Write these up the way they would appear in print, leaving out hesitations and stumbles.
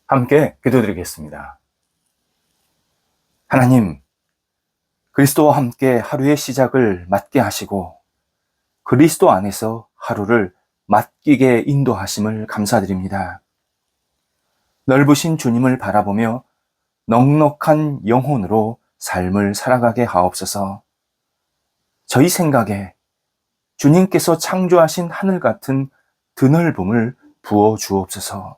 함께 기도드리겠습니다. 하나님, 그리스도와 함께 하루의 시작을 맞게 하시고 그리스도 안에서 하루를 맡기게 인도하심을 감사드립니다. 넓으신 주님을 바라보며 넉넉한 영혼으로 삶을 살아가게 하옵소서. 저희 생각에 주님께서 창조하신 하늘 같은 드넓음을 부어 주옵소서.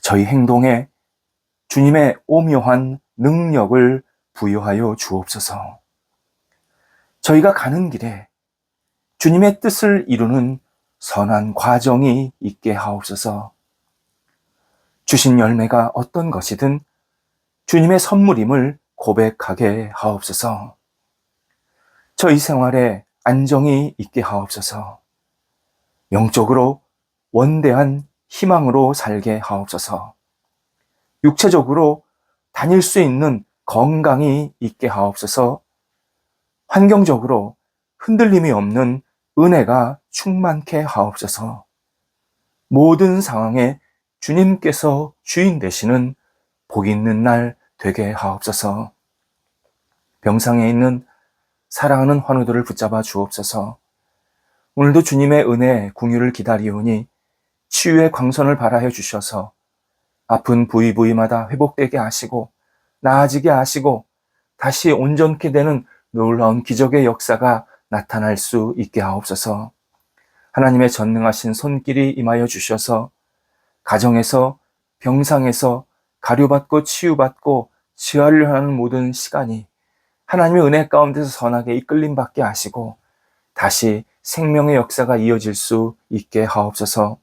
저희 행동에 주님의 오묘한 능력을 부여하여 주옵소서. 저희가 가는 길에 주님의 뜻을 이루는 선한 과정이 있게 하옵소서. 주신 열매가 어떤 것이든 주님의 선물임을 고백하게 하옵소서. 저희 생활에 안정이 있게 하옵소서. 영적으로 원대한 희망으로 살게 하옵소서. 육체적으로 다닐 수 있는 건강이 있게 하옵소서. 환경적으로 흔들림이 없는 은혜가 충만케 하옵소서. 모든 상황에 주님께서 주인 되시는 복 있는 날 되게 하옵소서. 병상에 있는 사랑하는 환우들을 붙잡아 주옵소서. 오늘도 주님의 은혜 궁유를 기다리오니 치유의 광선을 발하여 주셔서 아픈 부위마다 회복되게 하시고 나아지게 하시고 다시 온전케 되는 놀라운 기적의 역사가 나타날 수 있게 하옵소서. 하나님의 전능하신 손길이 임하여 주셔서 가정에서 병상에서 가료받고 치유받고 치유하려 하는 모든 시간이 하나님의 은혜 가운데서 선하게 이끌림 받게 하시고 다시 생명의 역사가 이어질 수 있게 하옵소서.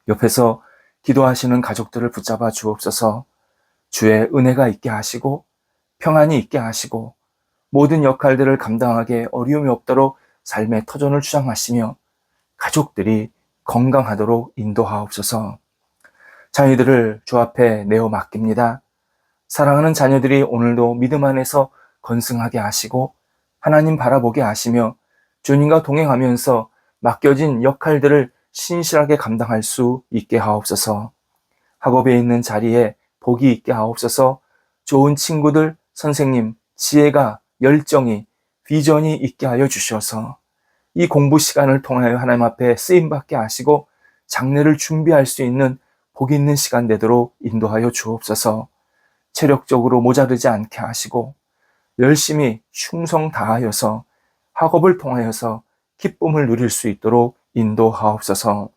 옆에서 기도하시는 가족들을 붙잡아 주옵소서. 주의 은혜가 있게 하시고 평안이 있게 하시고 모든 역할들을 감당하게 어려움이 없도록 삶의 터전을 주장하시며 가족들이 건강하도록 인도하옵소서. 자녀들을 주 앞에 내어 맡깁니다. 사랑하는 자녀들이 오늘도 믿음 안에서 건승하게 하시고 하나님 바라보게 하시며 주님과 동행하면서 맡겨진 역할들을 신실하게 감당할 수 있게 하옵소서. 학업에 있는 자리에 복이 있게 하옵소서. 좋은 친구들, 선생님, 지혜가, 열정이, 비전이 있게 하여 주셔서 이 공부 시간을 통하여 하나님 앞에 쓰임받게 하시고 장래를 준비할 수 있는 복 있는 시간 되도록 인도하여 주옵소서. 체력적으로 모자르지 않게 하시고 열심히 충성 다하여서 학업을 통하여서 기쁨을 누릴 수 있도록 인도하옵소서.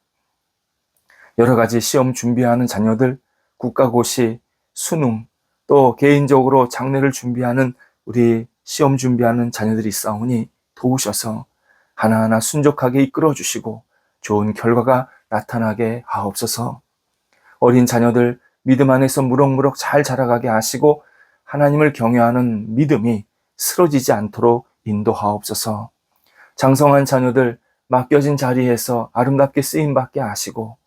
여러 가지 시험 준비하는 자녀들, 국가고시, 수능, 또 개인적으로 장래를 준비하는 우리 시험 준비하는 자녀들이 있사오니 도우셔서 하나하나 순종하게 이끌어 주시고 좋은 결과가 나타나게 하옵소서. 어린 자녀들 믿음 안에서 무럭무럭 잘 자라가게 하시고 하나님을 경외하는 믿음이 쓰러지지 않도록 인도하옵소서. 장성한 자녀들 맡겨진 자리에서 아름답게 쓰임받게 하시고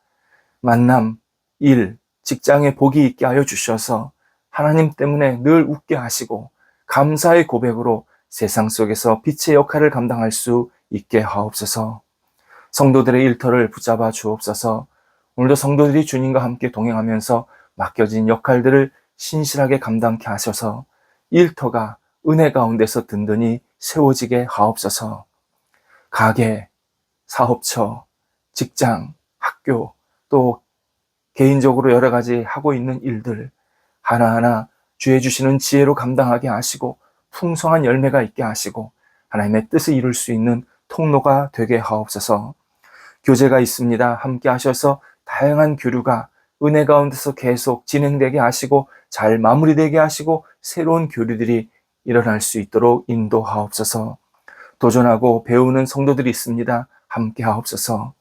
만남, 일, 직장에 복이 있게 하여 주셔서 하나님 때문에 늘 웃게 하시고 감사의 고백으로 세상 속에서 빛의 역할을 감당할 수 있게 하옵소서. 성도들의 일터를 붙잡아 주옵소서. 오늘도 성도들이 주님과 함께 동행하면서 맡겨진 역할들을 신실하게 감당케 하셔서 일터가 은혜 가운데서 든든히 세워지게 하옵소서. 가게, 사업처, 직장, 학교, 또 개인적으로 여러 가지 하고 있는 일들 하나하나 주의 주시는 지혜로 감당하게 하시고 풍성한 열매가 있게 하시고 하나님의 뜻을 이룰 수 있는 통로가 되게 하옵소서. 교제가 있습니다. 함께 하셔서 다양한 교류가 은혜 가운데서 계속 진행되게 하시고 잘 마무리되게 하시고 새로운 교류들이 일어날 수 있도록 인도하옵소서. 도전하고 배우는 성도들이 있습니다. 함께 하옵소서.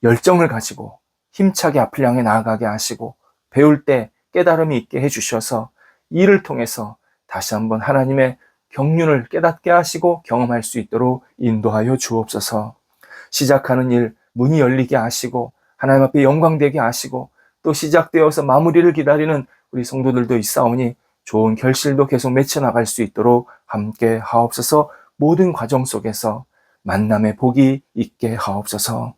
열정을 가지고 힘차게 앞을 향해 나아가게 하시고 배울 때 깨달음이 있게 해주셔서 이를 통해서 다시 한번 하나님의 경륜을 깨닫게 하시고 경험할 수 있도록 인도하여 주옵소서. 시작하는 일 문이 열리게 하시고 하나님 앞에 영광되게 하시고 또 시작되어서 마무리를 기다리는 우리 성도들도 있사오니 좋은 결실도 계속 맺혀나갈 수 있도록 함께 하옵소서. 모든 과정 속에서 만남의 복이 있게 하옵소서.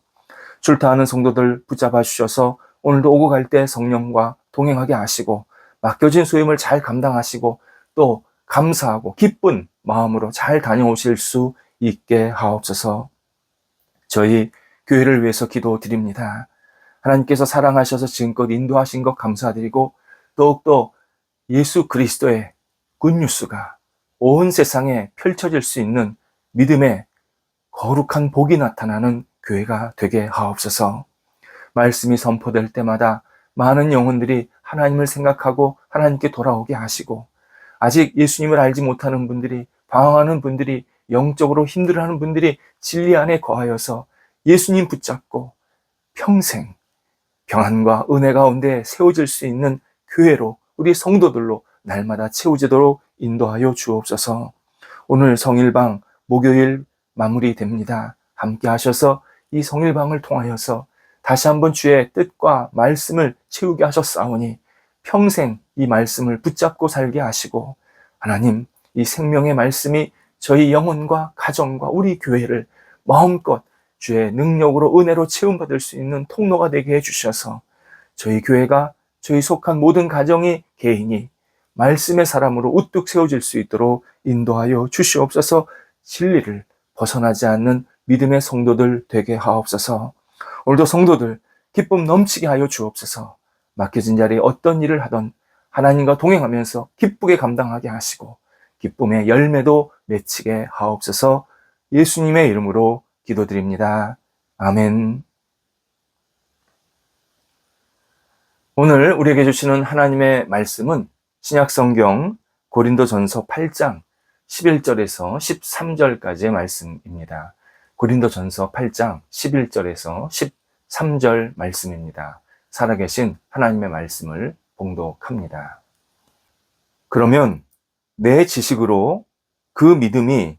출타하는 성도들 붙잡아 주셔서 오늘도 오고 갈 때 성령과 동행하게 하시고 맡겨진 소임을 잘 감당하시고 또 감사하고 기쁜 마음으로 잘 다녀오실 수 있게 하옵소서. 저희 교회를 위해서 기도드립니다. 하나님께서 사랑하셔서 지금껏 인도하신 것 감사드리고 더욱더 예수 그리스도의 굿뉴스가 온 세상에 펼쳐질 수 있는 믿음의 거룩한 복이 나타나는 교회가 되게 하옵소서. 말씀이 선포될 때마다 많은 영혼들이 하나님을 생각하고 하나님께 돌아오게 하시고 아직 예수님을 알지 못하는 분들이, 방황하는 분들이, 영적으로 힘들어하는 분들이 진리 안에 거하여서 예수님 붙잡고 평생 평안과 은혜 가운데 세워질 수 있는 교회로, 우리 성도들로 날마다 채워지도록 인도하여 주옵소서. 오늘 성일방 목요일 마무리됩니다. 함께 하셔서 이 성일방을 통하여서 다시 한번 주의 뜻과 말씀을 채우게 하셨사오니 평생 이 말씀을 붙잡고 살게 하시고 하나님, 이 생명의 말씀이 저희 영혼과 가정과 우리 교회를 마음껏 주의 능력으로 은혜로 채움받을 수 있는 통로가 되게 해주셔서 저희 교회가, 저희 속한 모든 가정이, 개인이 말씀의 사람으로 우뚝 세워질 수 있도록 인도하여 주시옵소서. 진리를 벗어나지 않는 믿음의 성도들 되게 하옵소서. 오늘도 성도들 기쁨 넘치게 하여 주옵소서. 맡겨진 자리에 어떤 일을 하던 하나님과 동행하면서 기쁘게 감당하게 하시고 기쁨의 열매도 맺히게 하옵소서. 예수님의 이름으로 기도드립니다. 아멘. 오늘 우리에게 주시는 하나님의 말씀은 신약성경 고린도전서 8장 11절에서 13절까지의 말씀입니다. 고린도전서 8장 11절에서 13절 말씀입니다. 살아계신 하나님의 말씀을 봉독합니다. 그러면 내 지식으로 그 믿음이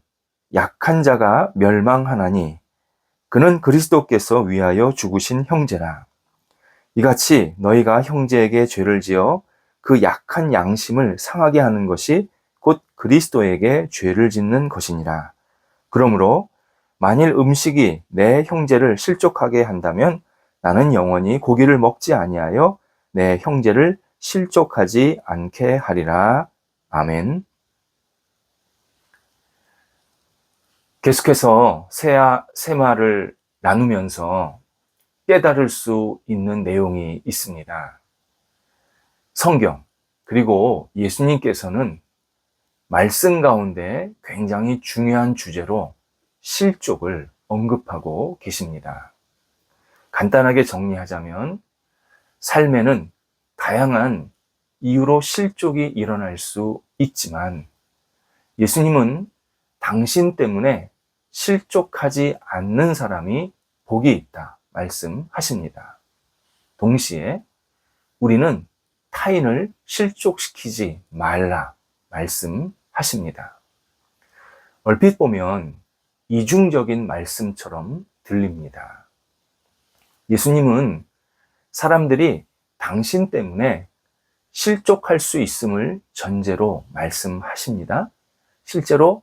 약한 자가 멸망하나니 그는 그리스도께서 위하여 죽으신 형제라. 이같이 너희가 형제에게 죄를 지어 그 약한 양심을 상하게 하는 것이 곧 그리스도에게 죄를 짓는 것이니라. 그러므로 만일 음식이 내 형제를 실족하게 한다면 나는 영원히 고기를 먹지 아니하여 내 형제를 실족하지 않게 하리라. 아멘. 계속해서 세마를 나누면서 깨달을 수 있는 내용이 있습니다. 성경, 그리고 예수님께서는 말씀 가운데 굉장히 중요한 주제로 실족을 언급하고 계십니다. 간단하게 정리하자면 삶에는 다양한 이유로 실족이 일어날 수 있지만 예수님은 당신 때문에 실족하지 않는 사람이 복이 있다 말씀하십니다. 동시에 우리는 타인을 실족시키지 말라 말씀하십니다. 얼핏 보면 이중적인 말씀처럼 들립니다. 예수님은 사람들이 당신 때문에 실족할 수 있음을 전제로 말씀하십니다. 실제로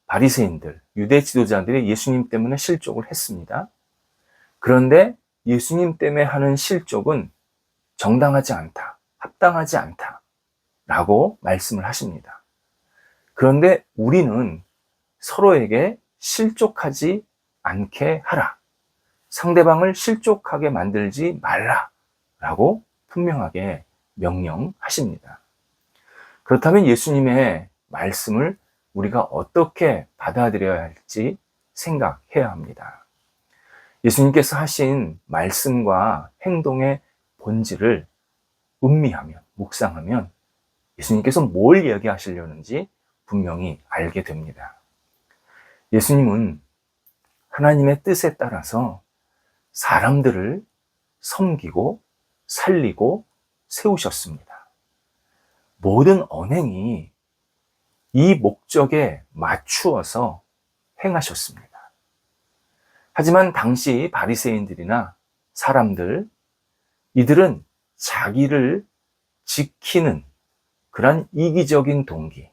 바리새인들, 유대 지도자들이 예수님 때문에 실족을 했습니다. 그런데 예수님 때문에 하는 실족은 정당하지 않다, 합당하지 않다 라고 말씀을 하십니다. 그런데 우리는 서로에게 실족하지 않게 하라, 상대방을 실족하게 만들지 말라 라고 분명하게 명령하십니다. 그렇다면 예수님의 말씀을 우리가 어떻게 받아들여야 할지 생각해야 합니다. 예수님께서 하신 말씀과 행동의 본질을 음미하면, 묵상하면 예수님께서 뭘 이야기하시려는지 분명히 알게 됩니다. 예수님은 하나님의 뜻에 따라서 사람들을 섬기고 살리고 세우셨습니다. 모든 언행이 이 목적에 맞추어서 행하셨습니다. 하지만 당시 바리새인들이나 사람들, 이들은 자기를 지키는 그런 이기적인 동기,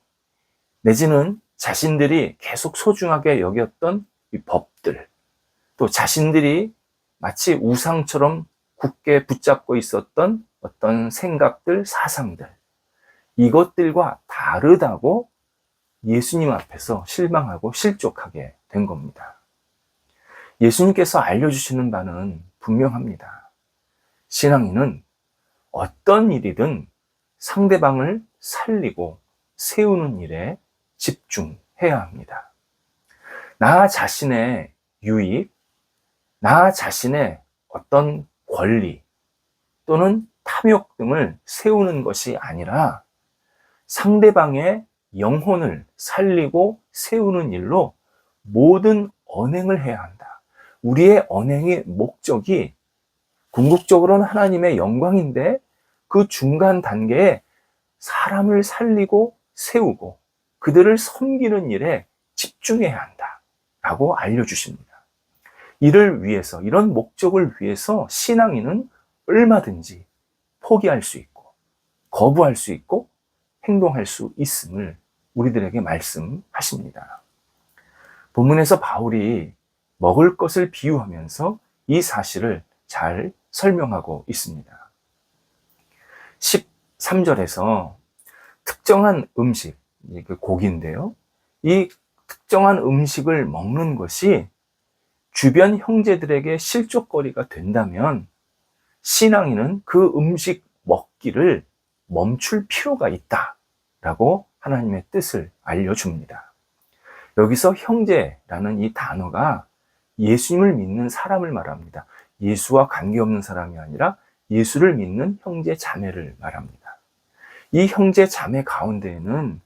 내지는 자신들이 계속 소중하게 여겼던 이 법들, 또 자신들이 마치 우상처럼 굳게 붙잡고 있었던 어떤 생각들, 사상들, 이것들과 다르다고 예수님 앞에서 실망하고 실족하게 된 겁니다. 예수님께서 알려주시는 바는 분명합니다. 신앙인은 어떤 일이든 상대방을 살리고 세우는 일에 집중해야 합니다. 나 자신의 유익, 나 자신의 어떤 권리 또는 탐욕 등을 세우는 것이 아니라 상대방의 영혼을 살리고 세우는 일로 모든 언행을 해야 한다. 우리의 언행의 목적이 궁극적으로는 하나님의 영광인데 그 중간 단계에 사람을 살리고 세우고 그들을 섬기는 일에 집중해야 한다 라고 알려주십니다. 이를 위해서, 이런 목적을 위해서 신앙인은 얼마든지 포기할 수 있고 거부할 수 있고 행동할 수 있음을 우리들에게 말씀하십니다. 본문에서 바울이 먹을 것을 비유하면서 이 사실을 잘 설명하고 있습니다. 13절에서 특정한 음식, 고기인데요. 이 특정한 음식을 먹는 것이 주변 형제들에게 실족거리가 된다면 신앙인은 그 음식 먹기를 멈출 필요가 있다라고 하나님의 뜻을 알려줍니다. 여기서 형제라는 이 단어가 예수님을 믿는 사람을 말합니다. 예수와 관계없는 사람이 아니라 예수를 믿는 형제 자매를 말합니다. 이 형제 자매 가운데에는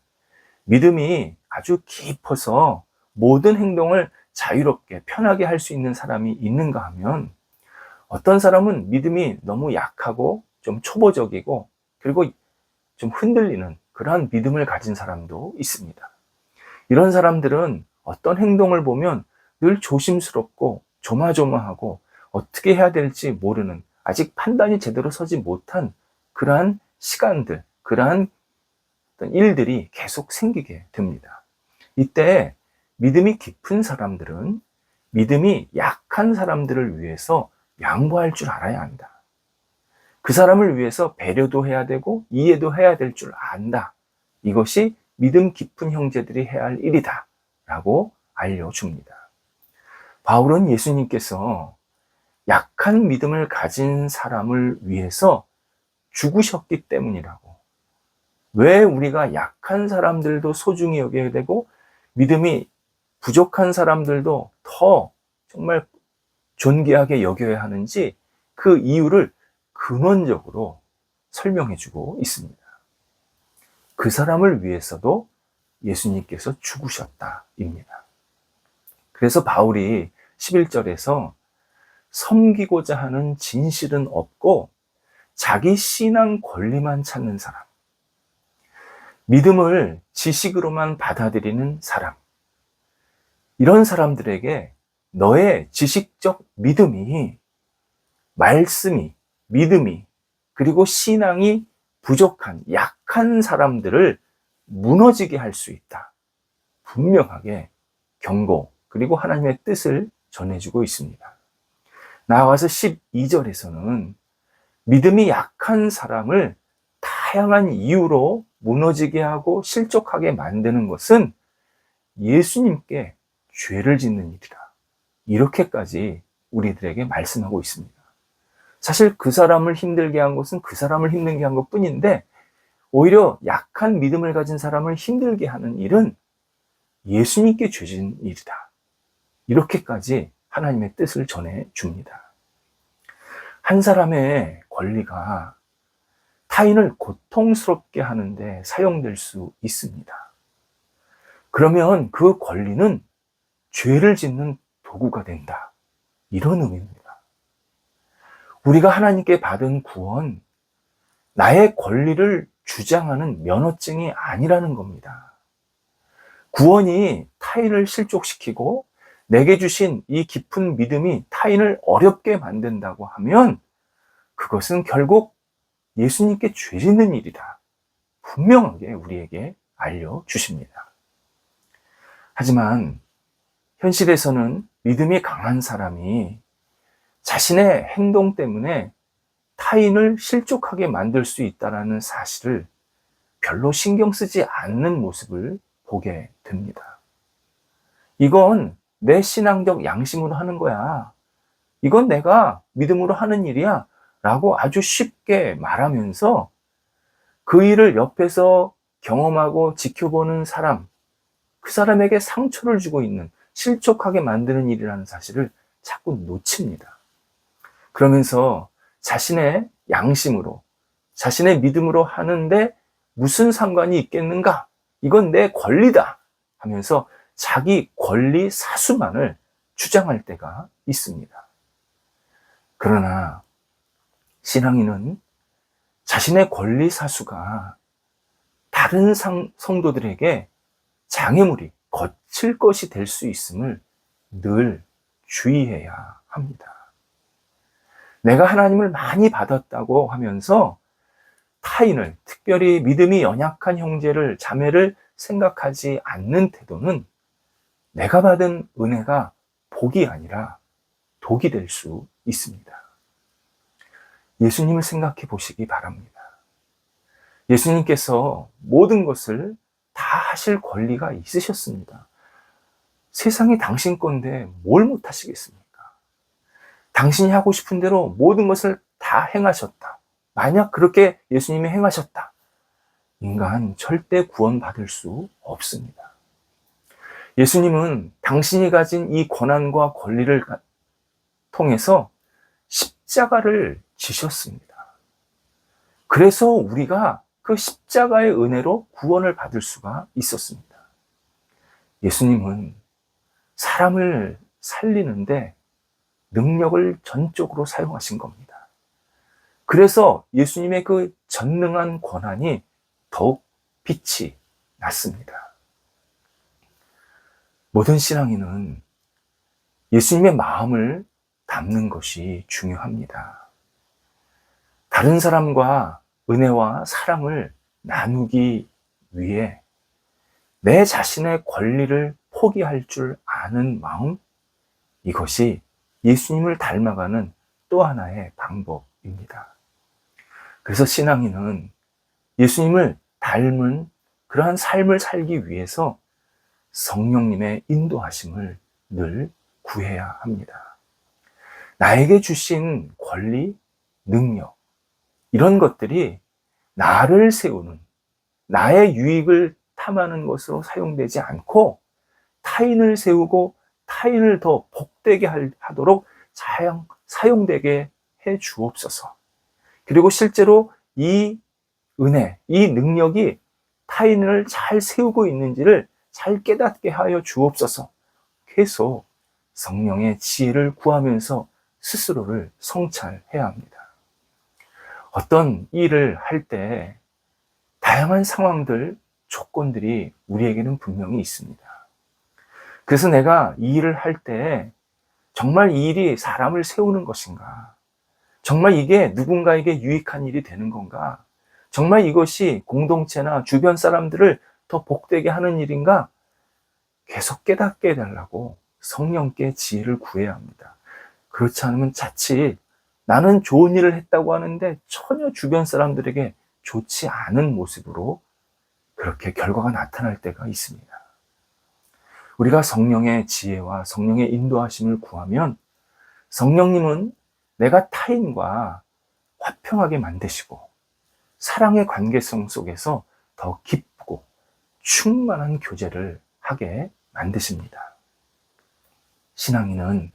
믿음이 아주 깊어서 모든 행동을 자유롭게 편하게 할 수 있는 사람이 있는가 하면 어떤 사람은 믿음이 너무 약하고 좀 초보적이고 그리고 좀 흔들리는 그러한 믿음을 가진 사람도 있습니다. 이런 사람들은 어떤 행동을 보면 늘 조심스럽고 조마조마하고 어떻게 해야 될지 모르는 아직 판단이 제대로 서지 못한 그러한 시간들, 그러한 어떤 일들이 계속 생기게 됩니다. 이때 믿음이 깊은 사람들은 믿음이 약한 사람들을 위해서 양보할 줄 알아야 한다. 그 사람을 위해서 배려도 해야 되고 이해도 해야 될 줄 안다. 이것이 믿음 깊은 형제들이 해야 할 일이다 라고 알려줍니다. 바울은 예수님께서 약한 믿음을 가진 사람을 위해서 죽으셨기 때문이라고, 왜 우리가 약한 사람들도 소중히 여겨야 되고 믿음이 부족한 사람들도 더 정말 존귀하게 여겨야 하는지 그 이유를 근원적으로 설명해 주고 있습니다. 그 사람을 위해서도 예수님께서 죽으셨다입니다. 그래서 바울이 11절에서 섬기고자 하는 진실은 없고 자기 신앙 권리만 찾는 사람, 믿음을 지식으로만 받아들이는 사람, 이런 사람들에게 너의 지식적 믿음이, 말씀이, 믿음이, 그리고 신앙이 부족한, 약한 사람들을 무너지게 할 수 있다. 분명하게 경고, 그리고 하나님의 뜻을 전해주고 있습니다. 나아가서 12절에서는 믿음이 약한 사람을 다양한 이유로 무너지게 하고 실족하게 만드는 것은 예수님께 죄를 짓는 일이다. 이렇게까지 우리들에게 말씀하고 있습니다. 사실 그 사람을 힘들게 한 것은 그 사람을 힘들게 한 것 뿐인데 오히려 약한 믿음을 가진 사람을 힘들게 하는 일은 예수님께 죄 짓는 일이다. 이렇게까지 하나님의 뜻을 전해줍니다. 한 사람의 권리가 타인을 고통스럽게 하는데 사용될 수 있습니다. 그러면 그 권리는 죄를 짓는 도구가 된다. 이런 의미입니다. 우리가 하나님께 받은 구원, 나의 권리를 주장하는 면허증이 아니라는 겁니다. 구원이 타인을 실족시키고 내게 주신 이 깊은 믿음이 타인을 어렵게 만든다고 하면 그것은 결국 예수님께 죄 짓는 일이다. 분명하게 우리에게 알려주십니다. 하지만 현실에서는 믿음이 강한 사람이 자신의 행동 때문에 타인을 실족하게 만들 수 있다는 사실을 별로 신경 쓰지 않는 모습을 보게 됩니다. 이건 내 신앙적 양심으로 하는 거야. 이건 내가 믿음으로 하는 일이야. 라고 아주 쉽게 말하면서 그 일을 옆에서 경험하고 지켜보는 사람, 그 사람에게 상처를 주고 있는, 실족하게 만드는 일이라는 사실을 자꾸 놓칩니다. 그러면서 자신의 양심으로, 자신의 믿음으로 하는데 무슨 상관이 있겠는가? 이건 내 권리다 하면서 자기 권리 사수만을 주장할 때가 있습니다. 그러나 신앙인은 자신의 권리 사수가 다른 성도들에게 장애물이, 거칠 것이 될 수 있음을 늘 주의해야 합니다. 내가 하나님을 많이 받았다고 하면서 타인을, 특별히 믿음이 연약한 형제를, 자매를 생각하지 않는 태도는 내가 받은 은혜가 복이 아니라 독이 될 수 있습니다. 예수님을 생각해 보시기 바랍니다. 예수님께서 모든 것을 다 하실 권리가 있으셨습니다. 세상이 당신 건데 뭘 못 하시겠습니까? 당신이 하고 싶은 대로 모든 것을 다 행하셨다. 만약 그렇게 예수님이 행하셨다. 인간 절대 구원받을 수 없습니다. 예수님은 당신이 가진 이 권한과 권리를 통해서 십자가를 지셨습니다. 그래서 우리가 그 십자가의 은혜로 구원을 받을 수가 있었습니다. 예수님은 사람을 살리는데 능력을 전적으로 사용하신 겁니다. 그래서 예수님의 그 전능한 권한이 더욱 빛이 났습니다. 모든 신앙인은 예수님의 마음을 담는 것이 중요합니다. 다른 사람과 은혜와 사랑을 나누기 위해 내 자신의 권리를 포기할 줄 아는 마음, 이것이 예수님을 닮아가는 또 하나의 방법입니다. 그래서 신앙인은 예수님을 닮은 그러한 삶을 살기 위해서 성령님의 인도하심을 늘 구해야 합니다. 나에게 주신 권리, 능력, 이런 것들이 나를 세우는, 나의 유익을 탐하는 것으로 사용되지 않고 타인을 세우고 타인을 더 복되게 하도록 사용되게 해 주옵소서. 그리고 실제로 이 은혜, 이 능력이 타인을 잘 세우고 있는지를 잘 깨닫게 하여 주옵소서. 계속 성령의 지혜를 구하면서 스스로를 성찰해야 합니다. 어떤 일을 할 때 다양한 상황들, 조건들이 우리에게는 분명히 있습니다. 그래서 내가 이 일을 할 때 정말 이 일이 사람을 세우는 것인가? 정말 이게 누군가에게 유익한 일이 되는 건가? 정말 이것이 공동체나 주변 사람들을 더 복되게 하는 일인가? 계속 깨닫게 해달라고 성령께 지혜를 구해야 합니다. 그렇지 않으면 자칫 나는 좋은 일을 했다고 하는데 전혀 주변 사람들에게 좋지 않은 모습으로 그렇게 결과가 나타날 때가 있습니다. 우리가 성령의 지혜와 성령의 인도하심을 구하면 성령님은 내가 타인과 화평하게 만드시고 사랑의 관계성 속에서 더 깊고 충만한 교제를 하게 만드십니다. 신앙인은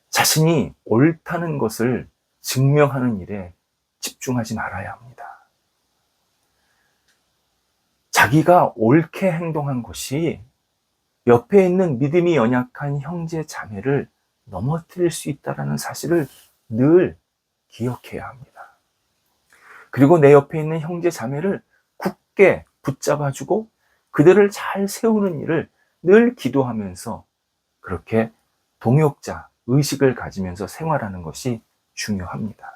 자신이 옳다는 것을 증명하는 일에 집중하지 말아야 합니다. 자기가 옳게 행동한 것이 옆에 있는 믿음이 연약한 형제 자매를 넘어뜨릴 수 있다는 사실을 늘 기억해야 합니다. 그리고 내 옆에 있는 형제 자매를 굳게 붙잡아주고 그들을 잘 세우는 일을 늘 기도하면서 그렇게 동역자 의식을 가지면서 생활하는 것이 중요합니다.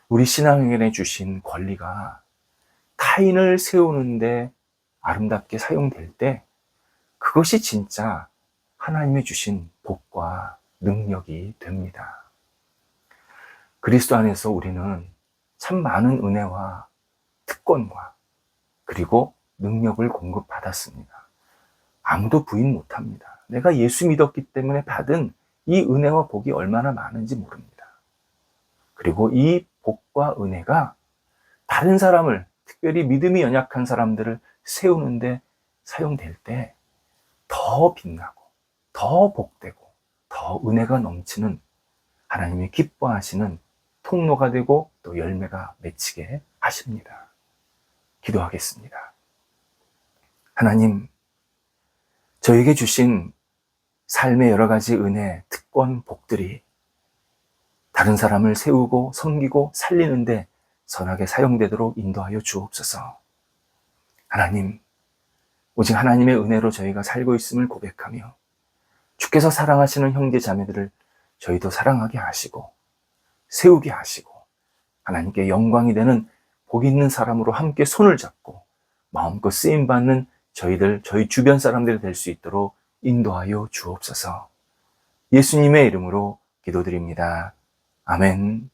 우리 신앙인에 주신 권리가 타인을 세우는데 아름답게 사용될 때 그것이 진짜 하나님이 주신 복과 능력이 됩니다. 그리스도 안에서 우리는 참 많은 은혜와 특권과 그리고 능력을 공급받았습니다. 아무도 부인 못합니다. 내가 예수 믿었기 때문에 받은 이 은혜와 복이 얼마나 많은지 모릅니다. 그리고 이 복과 은혜가 다른 사람을, 특별히 믿음이 연약한 사람들을 세우는데 사용될 때 더 빛나고 더 복되고 더 은혜가 넘치는 하나님이 기뻐하시는 통로가 되고 또 열매가 맺히게 하십니다. 기도하겠습니다. 하나님, 저에게 주신 삶의 여러 가지 은혜, 특권, 복들이 다른 사람을 세우고 섬기고 살리는데 선하게 사용되도록 인도하여 주옵소서. 하나님, 오직 하나님의 은혜로 저희가 살고 있음을 고백하며 주께서 사랑하시는 형제 자매들을 저희도 사랑하게 하시고 세우게 하시고 하나님께 영광이 되는 복 있는 사람으로 함께 손을 잡고 마음껏 쓰임받는 저희 주변 사람들이 될 수 있도록 인도하여 주옵소서. 예수님의 이름으로 기도드립니다. 아멘.